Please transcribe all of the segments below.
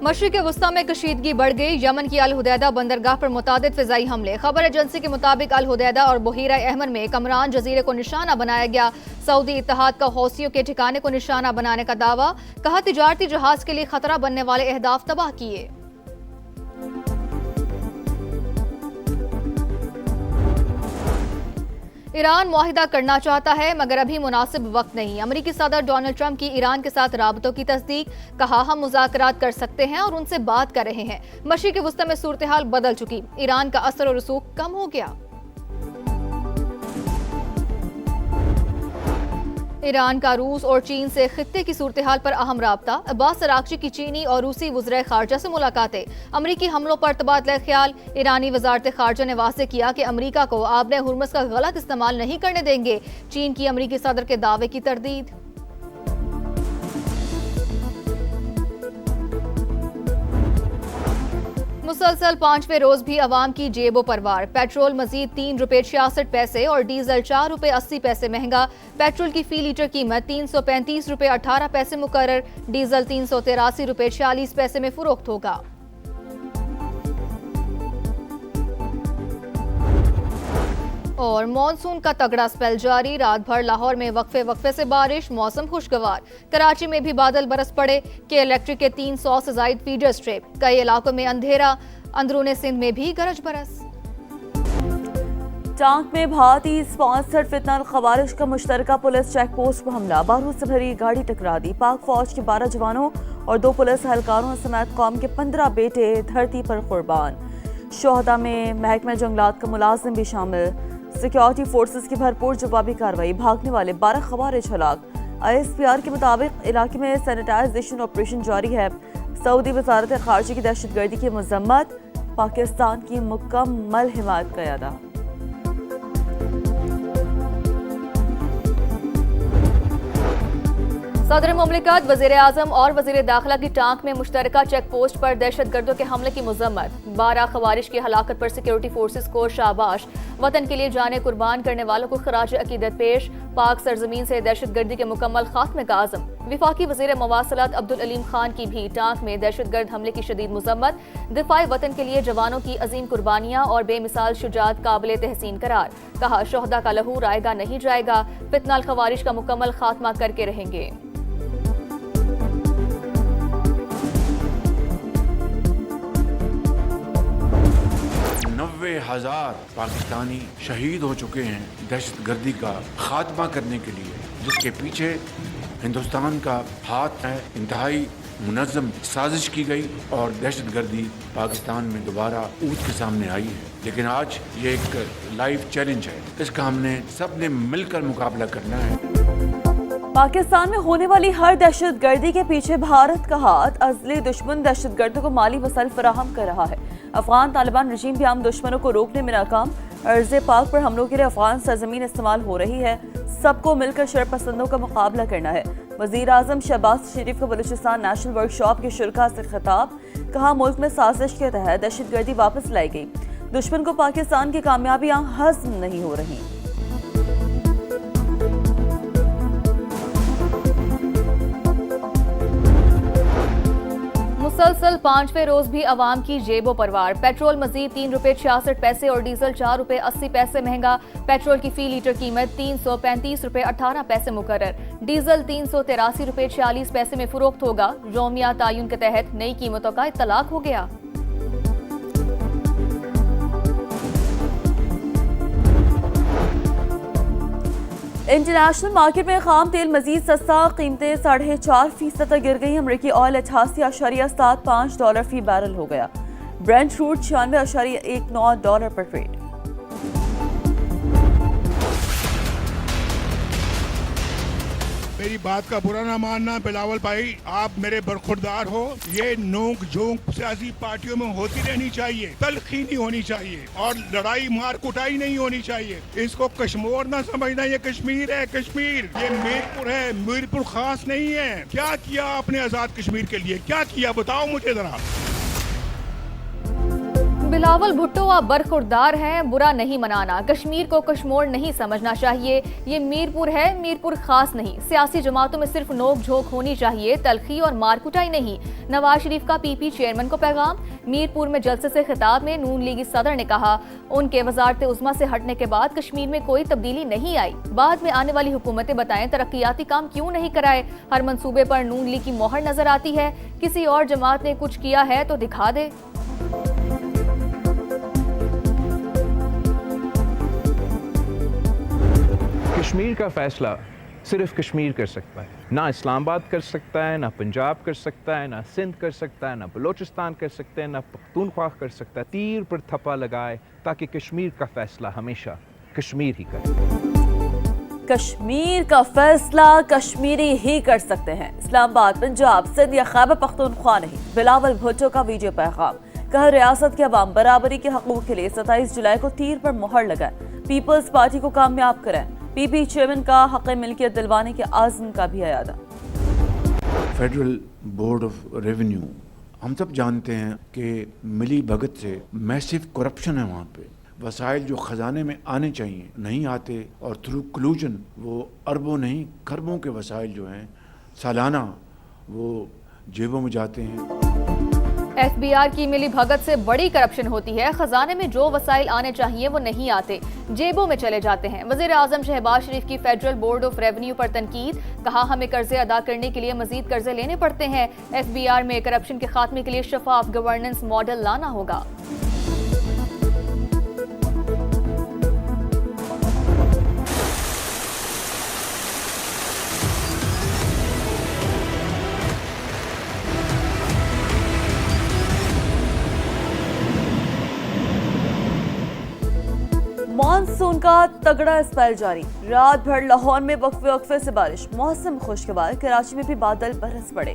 मशरिक़ वस्ता में कशीदगी बढ़ गई। यमन की अल हुदैदा बंदरगाह पर मुतादिद फिजाई हमले। खबर एजेंसी के मुताबिक अल हुदैदा और बहीरा अहमर में कमरान जजीरे को निशाना बनाया गया। सऊदी इत्तेहाद का हौसियों के ठिकाने को निशाना बनाने का दावा। कहा तिजारती जहाज के लिए खतरा बनने वाले अहदाफ तबाह किए। ईरान मुआहिदा करना चाहता है मगर अभी मुनासिब वक्त नहीं। अमेरिकी सदर डोनाल्ड ट्रंप की ईरान के साथ राबतों की तस्दीक। कहा हम मुज़ाकरात कर सकते हैं और उनसे बात कर रहे हैं। मशरिक़ वस्ता में सूरत हाल बदल चुकी। ईरान का असर और रसूख कम हो गया। ईरान का रूस और चीन से खित्ते की सूरत हाल पर अहम राब्ता। अब्बास अरागची की चीनी और रूसी वज़ीर खारजा से मुलाकातें। अमरीकी हमलों पर तबादला ख्याल। ईरानी वजारत खारजा ने वाज़ेह किया कि अमरीका को आबने हुर्मुज़ का गलत इस्तेमाल नहीं करने देंगे। चीन की अमरीकी सदर के दावे की तरदीद। मुसलसल 5वें रोज भी अवाम की जेबों पर वार। पेट्रोल मजीद ₹3.66 और डीजल ₹4.80 महंगा। पेट्रोल की फी लीटर कीमत ₹335.18 मुकर्रर। डीजल ₹383.46 में फरोख्त होगा। और मॉनसून का तगड़ा स्पेल जारी। रात भर लाहौर में वक्फे से बारिश। मौसम खुशगवार। कराची में भी बादल बरस पड़े। के इलेक्ट्रिक के 300 से जायद फीडर स्ट्रिप। कई इलाकों में अंधेरा। अंदरूने सिंध में भी गरज बरस। टांक में भारतीय स्पॉन्सर्ड फितनल खवारिश का मुश्तरका पुलिस चेक पोस्ट पर हमला। बारूद से भरी गाड़ी टकरा दी। पाक फौज के 12 जवानों और 2 पुलिस एहलकारों समेत कौम के 15 बेटे धरती पर कुर्बान। शोहदा में महकमा जंगलात का मुलाजिम भी शामिल। सिक्योरिटी फोर्सेस की भरपूर जवाबी कार्रवाई। भागने वाले 12 खवारिज हलाक। ISPR के मुताबिक इलाके में सैनिटाइजेशन ऑपरेशन जारी है। सऊदी वजारत खारजा की दहशतगर्दी की मजम्मत। पाकिस्तान की मुकम्मल हिमायत का अदा। सदर मुमलिकत वजीर आजम और वजीर दाखिला की टांक में मुश्तरका चेक पोस्ट पर दहशत गर्दों के हमले की मजम्मत। 12 खवारिश की हलाकत पर सिक्योरिटी फोर्सेस को शाबाश। वतन के लिए जाने कुर्बान करने वालों को खराज अकीदत पेश। पाक सरजमीन से दहशत गर्दी के मुकम्मल खात्मे का आज़म। विफाकी वजीर मवासलात अब्दुल अलीम खान की भी टांक में दहशत गर्द हमले की शदीद मजम्मत। दिफाई वतन के लिए जवानों की अजीम कुर्बानियां और बेमिसाल शुजात काबिल तहसीन करार। कहा शोहदा का लहू रायगा नहीं जाएगा। फितनल खवारिश का मुकम्मल खात्मा करके रहेंगे। 90,000 पाकिस्तानी शहीद हो चुके हैं दहशत गर्दी का खात्मा करने के लिए, जिसके पीछे हिंदुस्तान का हाथ है। इंतहाई मुनज़्ज़म साजिश की गई और दहशत गर्दी पाकिस्तान में दोबारा ऊँच के सामने आई है। लेकिन आज ये एक लाइव चैलेंज है। इसका हमने सब ने मिलकर मुकाबला करना है। पाकिस्तान में होने वाली हर दहशत गर्दी के पीछे भारत का हाथ। अज़ली दुश्मन दहशत गर्दों को माली वसाइल फराहम कर रहा है। अफगान तालिबान रजीम भी आम दुश्मनों को रोकने में नाकाम। अर्ज़े पाक पर हमलों के लिए अफगान सरजमीन इस्तेमाल हो रही है। सबको मिलकर शरपसंदों का मुकाबला करना है। वज़ीर आज़म शहबाज शरीफ का बलूचिस्तान नेशनल वर्कशॉप के शुरका से खिताब। कहा मुल्क में साजिश के तहत दहशत गर्दी वापस लाई गई। दुश्मन को पाकिस्तान की कामयाबियां हज़म नहीं हो रही। मुसलसल 5वें रोज भी अवाम की जेबों पर वार। पेट्रोल मजीद ₹3.66 और डीजल ₹4.80 महंगा। पेट्रोल की फी लीटर कीमत ₹335.18 मुकर्रर। डीजल ₹383.46 में फरोख्त होगा। रोमिया तायुन के तहत नई कीमतों का इत्तलाक हो गया। इंटरनेशनल मार्केट में खाम तेल मजीद सस्ता। कीमतें 4.5% तक गिर गई। अमरीकी ऑयल $88.75 फी बैरल हो गया। ब्रेंट क्रूड $96.19 पर ट्रेड। मेरी बात का बुरा ना मानना बिलावल भाई, आप मेरे बरखुरदार हो। ये नोक झोंक सियासी पार्टियों में होती रहनी चाहिए, तलखी नहीं होनी चाहिए और लड़ाई मार कुटाई नहीं होनी चाहिए। इसको कश्मीर ना समझना, ये कश्मीर है। कश्मीर ये मीरपुर है, मीरपुर खास नहीं है। क्या किया आपने आजाद कश्मीर के लिए, क्या किया बताओ मुझे जरा। बिलावल भुट्टो आप बरखुरदार हैं, बुरा नहीं मनाना। कश्मीर को कश्मोर नहीं समझना चाहिए। ये मीरपुर है, मीरपुर खास नहीं। सियासी जमातों में सिर्फ नोक झोंक होनी चाहिए, तलखी और मारकुटाई नहीं। नवाज शरीफ का पीपी चेयरमैन को पैगाम। मीरपुर में जलसे से खिताब में नून लीगी सदर ने कहा, उनके वजारत उज़्मा से हटने के बाद कश्मीर में कोई तब्दीली नहीं आई। बाद में आने वाली हुकूमतें बताएं तरक्याती काम क्यों नहीं कराए। हर मंसूबे पर नून लीग की मोहर नजर आती है। किसी और जमात ने कुछ किया है तो दिखा दे। कश्मीर का फैसला सिर्फ कश्मीर कर सकता है, ना इस्लामाबाद कर सकता है, ना पंजाब कर सकता है, ना सिंध कर सकता है, ना बलोचिस्तान कर सकते हैं, ना पख्तूनख्वा कर सकता है। तीर पर थप्पा लगाए ताकि कश्मीर का फैसला हमेशा कश्मीर ही करे। कश्मीर का फैसला कश्मीरी ही कर सकते हैं, इस्लामाबाद, पंजाब, सिंध या खैबर पख्तूनख्वा नहीं। बिलावल भुट्टो का वीडियो पैगाम। कहा, रियासत के अवाम बराबरी के हकूक के लिए 27 जुलाई को तीर पर मोहर लगाए, पीपल्स पार्टी को कामयाब करें। पीपी चेयरमैन का हक मिल्कियत दिलवाने के आज़म का भी अयादा। फेडरल बोर्ड ऑफ रेवेन्यू, हम सब जानते हैं कि मिली भगत से मैसिव करप्शन है वहाँ पे। वसाइल जो ख़जाने में आने चाहिए नहीं आते, और थ्रू कलूजन वो अरबों नहीं खरबों के वसाइल जो हैं सालाना वो जेबों में जाते हैं। FBR की मिली भगत से बड़ी करप्शन होती है। खजाने में जो वसाइल आने चाहिए वो नहीं आते, जेबों में चले जाते हैं। वज़ीर आज़म शहबाज शरीफ की फेडरल बोर्ड ऑफ रेवेन्यू पर तनकीद। कहा, हमें कर्जे अदा करने के लिए मजीद कर्जे लेने पड़ते हैं। FBR में करप्शन के खात्मे के लिए शफाफ गवर्नेंस मॉडल लाना होगा। मानसून का तगड़ा स्पेल जारी। रात भर लाहौर में वक्फे वक्फे से बारिश, मौसम खुशगवार। कराची में भी बादल बरस पड़े।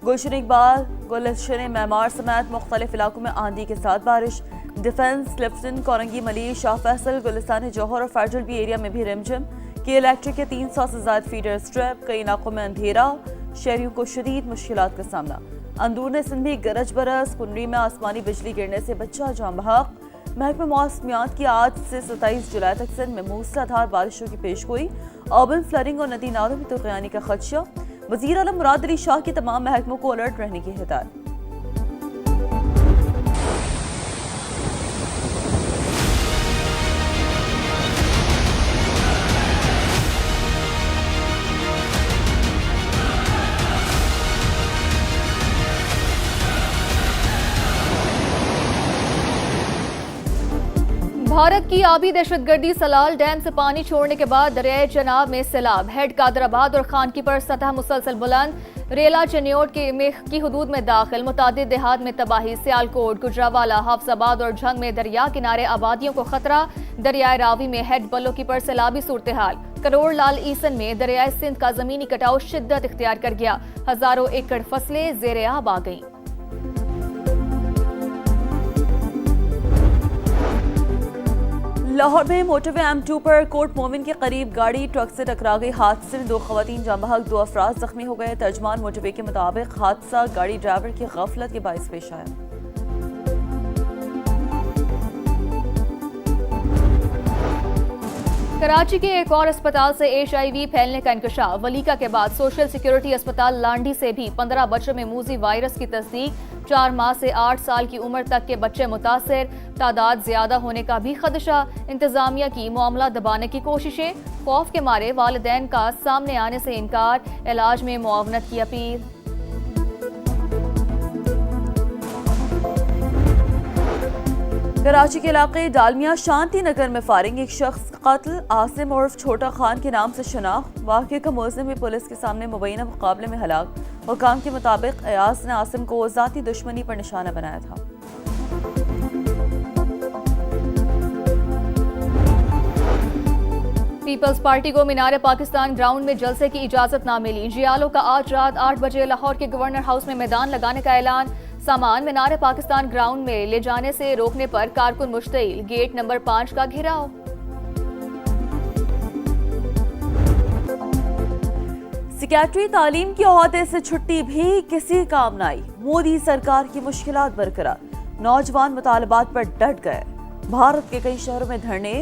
गुलशन इकबाल, गुलशन मैमार समेत मुख्तलिफ इलाकों में आंधी के साथ बारिश। डिफेंस, लिफ्टन, कोरंगी मलिक, शाह फैसल, गुलिस्तान जौहर और फेडरल बी एरिया में भी रिमझिम। के इलेक्ट्रिक के 300 से ज्यादा फीडर स्ट्रिप। कई इलाकों में अंधेरा, शहरियों को शदीद मुश्किलात का सामना। अंदरून सिंध भी गरज बरस, कुंडरी में आसमानी बिजली गिरने से बच्चा जाम बहक। महकमा मौसमियात की आज से 27 जुलाई तक सिंध में मूसलाधार बारिशों की पेशगोई। अर्बन फ्लडिंग और नदी नालों में तुगयानी का खदशा। वज़ीर आलम मुराद अली शाह की तमाम महकमों को अलर्ट रहने की हिदायत। भारत की आबी दहशतगर्दी सलाल डैम से पानी छोड़ने के बाद दरियाए चनाब में सैलाब। हेड कादराबाद और खानकी पर सतह मुसलसल बुलंद। रेला चन्योट की हदूद में दाखिल। मुतादिद देहात में तबाही। सियालकोट, गुजरावाला, हाफजाबाद और झंग में दरिया किनारे आबादियों को खतरा। दरियाए रावी में हेड बल्लो की पर सैलाबी सूरत हाल। करोड़ लाल ईसन में दरियाए सिंध का जमीनी कटाव शिद्दत इख्तियार कर गया। हजारों एकड़ फसलें ज़ेरे आब आ गईं। लाहौर में मोटरवे M2 पर कोर्ट मोमिन के करीब गाड़ी ट्रक से टकरा गई। हादसे में 2 खवातीन जाम बहक, 2 अफराद जख्मी हो गए। तर्जमान मोटरवे के मुताबिक हादसा गाड़ी ड्राइवर की गफलत के बाइस पेश आया। कराची के एक और अस्पताल से HIV फैलने का इंकशाफ। वलीका के बाद सोशल सिक्योरिटी अस्पताल लांडी से भी 15 बच्चों में मूजी वायरस की तस्दीक। 4 माह से 8 साल की उम्र तक के बच्चे मुतासर। तादाद ज्यादा होने का भी खदशा। इंतजामिया की मामला दबाने की कोशिशें। खौफ के मारे वालिदैन का सामने आने से इनकार। इलाज में मुआवनत की अपील। कराची के इलाके डालमिया शांति नगर में फायरिंग। एक शख्स कत्ल। आसिम उर्फ छोटा खान के नाम से शनाख्त। वाक़े का मुलज़िम भी पुलिस के सामने मुबैना मुकाबले में हलाक। हुकाम के मुताबिक अयाज ने आसिम को ज़ाती दुश्मनी पर निशाना बनाया था। पीपल्स पार्टी को मीनार पाकिस्तान ग्राउंड में जलसे की इजाजत ना मिली। जियालो का आज रात 8 बजे लाहौर के गवर्नर हाउस में मैदान लगाने का ऐलान। सामान मीनार पाकिस्तान ग्राउंड में ले जाने से रोकने पर कारकुन मुश्तइल। गेट नंबर 5 का घेराव। सेक्रेटरी तालीम की ओहदे से छुट्टी भी किसी काम न आई। मोदी सरकार की मुश्किलात बरकरार। नौजवान मुतालबात पर डट गए। भारत के कई शहरों में धरने,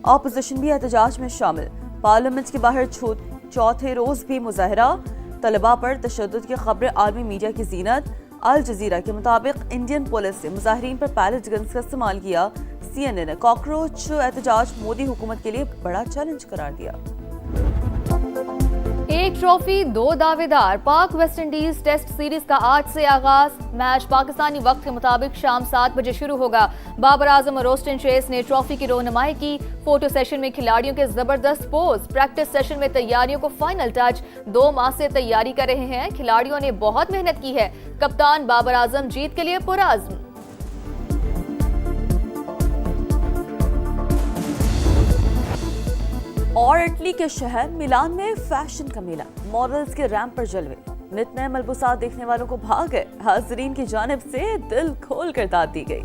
ऑपोजिशन भी एहतजाज में शामिल। पार्लियामेंट के बाहर चौथे रोज भी मुजाहरा। तलबा पर तशद्दुद की खबरें आलमी मीडिया की जीनत। अल जजीरा के मुताबिक इंडियन पुलिस ने मुजाहिरीन पर पैलेट गन्स का इस्तेमाल किया। CNN ने कॉकरोच एहतजाज मोदी हुकूमत के लिए बड़ा चैलेंज करार दिया। एक ट्रॉफी दो दावेदार। पाक वेस्ट इंडीज टेस्ट सीरीज का आज से आगाज। मैच पाकिस्तानी वक्त के मुताबिक शाम 7 बजे शुरू होगा। बाबर आजम और रोस्टन चेस ने ट्रॉफी की रोनुमाई की। फोटो सेशन में खिलाड़ियों के जबरदस्त पोज। प्रैक्टिस सेशन में तैयारियों को फाइनल टच। 2 माह से तैयारी कर रहे हैं। खिलाड़ियों ने बहुत मेहनत की है। कप्तान बाबर आजम जीत के लिए पुरअज़्म। और इटली के शहर मिलान में फैशन का मेला। मॉडल्स के रैंप पर जलवे। नित नए मलबूसात देखने वालों को भाग गए। हाज़रीन की जानिब से दिल खोल कर दाद दी गई।